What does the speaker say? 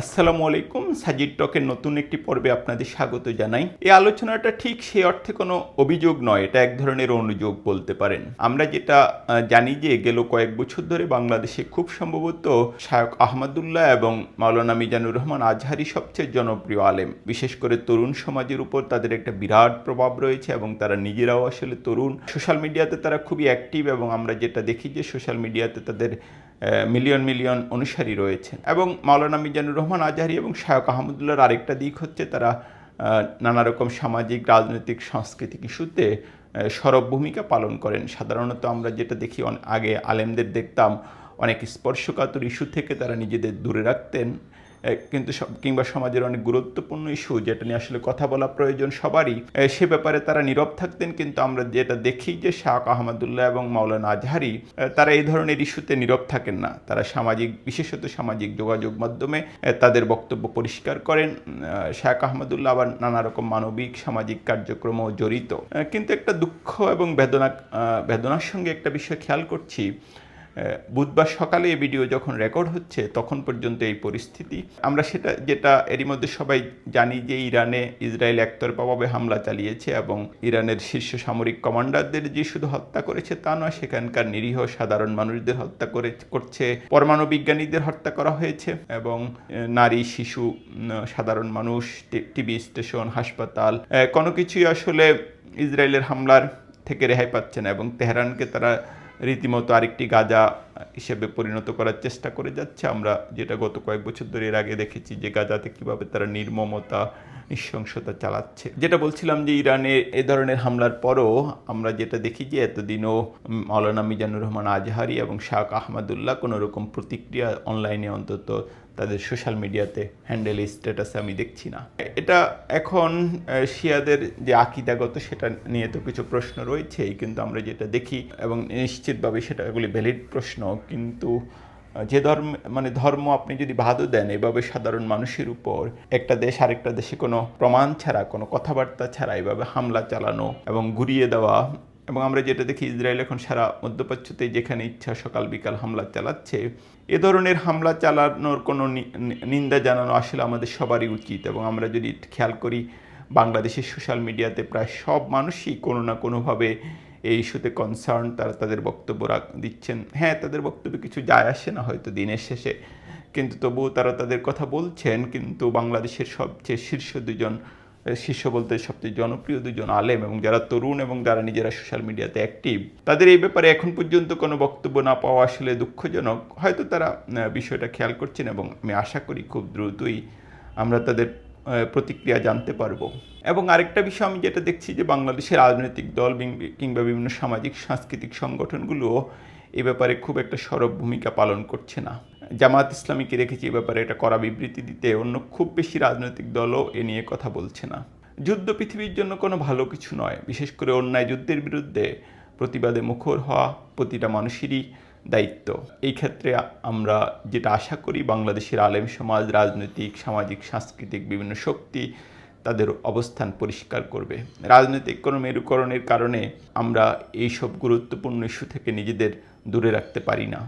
আসসালামু আলাইকুম। সাজিদ টকের নতুন একটি পর্বে আপনাদের স্বাগত জানাই। এই আলোচনাটা ঠিক সেই অর্থে কোনো অভিযোগ নয়, এটা এক ধরনের অনুযোগ বলতে পারেন। আমরা যেটা জানি যে গেল কয়েক বছর ধরে বাংলাদেশে খুব সম্ভবত শায়খ আহমদুল্লাহ এবং মাওলানা মিজানুর রহমান আজহারি সবচেয়ে জনপ্রিয় আলেম। বিশেষ করে তরুণ সমাজের উপর তাদের একটা বিরাট প্রভাব রয়েছে এবং তারা নিজেরাও আসলে তরুণ। সোশ্যাল মিডিয়াতে তারা খুবই অ্যাক্টিভ এবং আমরা যেটা দেখি যে সোশ্যাল মিডিয়াতে তাদের মিলিয়ন মিলিয়ন অনুসারী রয়েছেন। এবং মাওলানা মিজানুর রহমান আজহারি এবং শায়খ আহমদুল্লাহর আরেকটা দিক হচ্ছে তারা নানা রকম সামাজিক, রাজনৈতিক, সাংস্কৃতিক ইস্যুতে সরব ভূমিকা পালন করেন। সাধারণত আমরা যেটা দেখি আগে আলেমদের দেখতাম অনেক স্পর্শকাতর ইস্যু থেকে তারা নিজেদের দূরে রাখতেন, কিন্তু কিংবা সমাজের অনেক গুরুত্বপূর্ণ ইস্যু যেটা নিয়ে আসলে কথা বলা প্রয়োজন সবারই, সে ব্যাপারে তারা নীরব থাকতেন। কিন্তু আমরা যেটা দেখি যে শায়খ আহমদুল্লাহ এবং মাওলানা আজহারি তারা এই ধরনের ইস্যুতে নীরব থাকেন না। তারা বিশেষত সামাজিক যোগাযোগ মাধ্যমে তাদের বক্তব্য পরিষ্কার করেন। শায়খ আহমদুল্লাহ আবার নানা রকম মানবিক সামাজিক কার্যক্রমেও জড়িত। কিন্তু একটা দুঃখ এবং বেদনার সঙ্গে একটা বিষয় খেয়াল করছি, বুধবার সকালে এই ভিডিও যখন রেকর্ড হচ্ছে তখন পর্যন্ত এই পরিস্থিতি। আমরা যেটা এরই মধ্যে সবাই জানি যে ইরানে ইসরায়েল একতরফাভাবে হামলা চালিয়েছে এবং ইরানের শীর্ষ সামরিক কমান্ডারদের যে শুধু হত্যা করেছে তা নয়, সেখানকার নিরীহ সাধারণ মানুষদের হত্যা করছে, পরমাণু বিজ্ঞানীদের হত্যা করা হয়েছে এবং নারী, শিশু, সাধারণ মানুষ, টিভি স্টেশন, হাসপাতাল, কোনো কিছুই আসলে ইসরায়েলের হামলার থেকে রেহাই পাচ্ছে না এবং তেহরানকে তারা রীতিমতো আরেকটি গাজা হিসেবে পরিণত করার চেষ্টা করে যাচ্ছে। আমরা যেটা গত কয়েক বছর ধরে এর আগে দেখেছি যে গাজাতে কীভাবে তারা নির্মমতা, নৃশংসতা চালাচ্ছে। যেটা বলছিলাম যে ইরানে এ ধরনের হামলার পরও আমরা যেটা দেখি যে এতদিনও মাওলানা মিজানুর রহমান আজহারি এবং শায়খ আহমদুল্লাহ কোনো রকম প্রতিক্রিয়া অনলাইনে অন্তত তাদের সোশ্যাল মিডিয়াতে হ্যান্ডেল স্ট্যাটাসে আমি দেখছি না। এটা এখন শিয়াদের যে আকিদাগত সেটা নিয়ে তো কিছু প্রশ্ন রয়েছেই, কিন্তু আমরা যেটা দেখি এবং নিশ্চিতভাবে এগুলি ভ্যালিড প্রশ্ন, কিন্তু যে ধর্ম আপনি যদি বাধা দেন এভাবে সাধারণ মানুষের উপর, একটা দেশ আরেকটা দেশে কোনো প্রমাণ ছাড়া, কোনো কথাবার্তা ছাড়া এভাবে হামলা চালানো এবং ঘুরিয়ে দেওয়া, এবং আমরা যেটা দেখি ইসরায়েল এখন সারা মধ্যপ্রাচ্যতে যেখানে ইচ্ছা সকাল বিকাল হামলা চালাচ্ছে, এ ধরনের হামলা চালানোর কোনো নিন্দা জানানো আসলে আমাদের সবারই উচিত। এবং আমরা যদি খেয়াল করি বাংলাদেশের সোশ্যাল মিডিয়াতে প্রায় সব মানুষই কোনো না কোনোভাবে এই ইস্যুতে কনসার্ন, তারা তাদের বক্তব্য দিচ্ছেন। হ্যাঁ, তাদের বক্তব্যে কিছু যায় আসে না হয়তো দিনের শেষে, কিন্তু তবুও তারা তাদের কথা বলছেন। কিন্তু বাংলাদেশের সবচেয়ে শীর্ষ বলতে সবচেয়ে জনপ্রিয় দুজন আলেম এবং যারা তরুণ এবং যারা নিজেরা সোশ্যাল মিডিয়াতে অ্যাক্টিভ, তাদের এই ব্যাপারে এখন পর্যন্ত কোনো বক্তব্য না পাওয়া আসলে দুঃখজনক। হয়তো তারা বিষয়টা খেয়াল করছেন এবং আমি আশা করি খুব দ্রুতই আমরা তাদের প্রতিক্রিয়া জানতে পারবো। এবং আরেকটা বিষয় আমি যেটা দেখছি যে বাংলাদেশের রাজনৈতিক দল কিংবা বিভিন্ন সামাজিক সাংস্কৃতিক সংগঠনগুলোও এ ব্যাপারে খুব একটা সরব ভূমিকা পালন করছে না। জামাত ইসলামীকে দেখেছি এ ব্যাপারে একটা কড়া বিবৃতি দিতে, অন্য খুব বেশি রাজনৈতিক দলও এ নিয়ে কথা বলছে না। যুদ্ধ পৃথিবীর জন্য কোনো ভালো কিছু নয়। বিশেষ করে অন্যায় যুদ্ধের বিরুদ্ধে প্রতিবাদে মুখর হওয়া প্রতিটা মানুষেরই দায়িত্ব। এই ক্ষেত্রে আমরা যেটা আশা করি বাংলাদেশের আলেম সমাজ, রাজনৈতিক, সামাজিক, সাংস্কৃতিক বিভিন্ন শক্তি তাদের অবস্থান পরিষ্কার করবে। রাজনৈতিক কোনো মেরুকরণের কারণে আমরা এইসব গুরুত্বপূর্ণ ইস্যু থেকে নিজেদের দূরে রাখতে পারি না।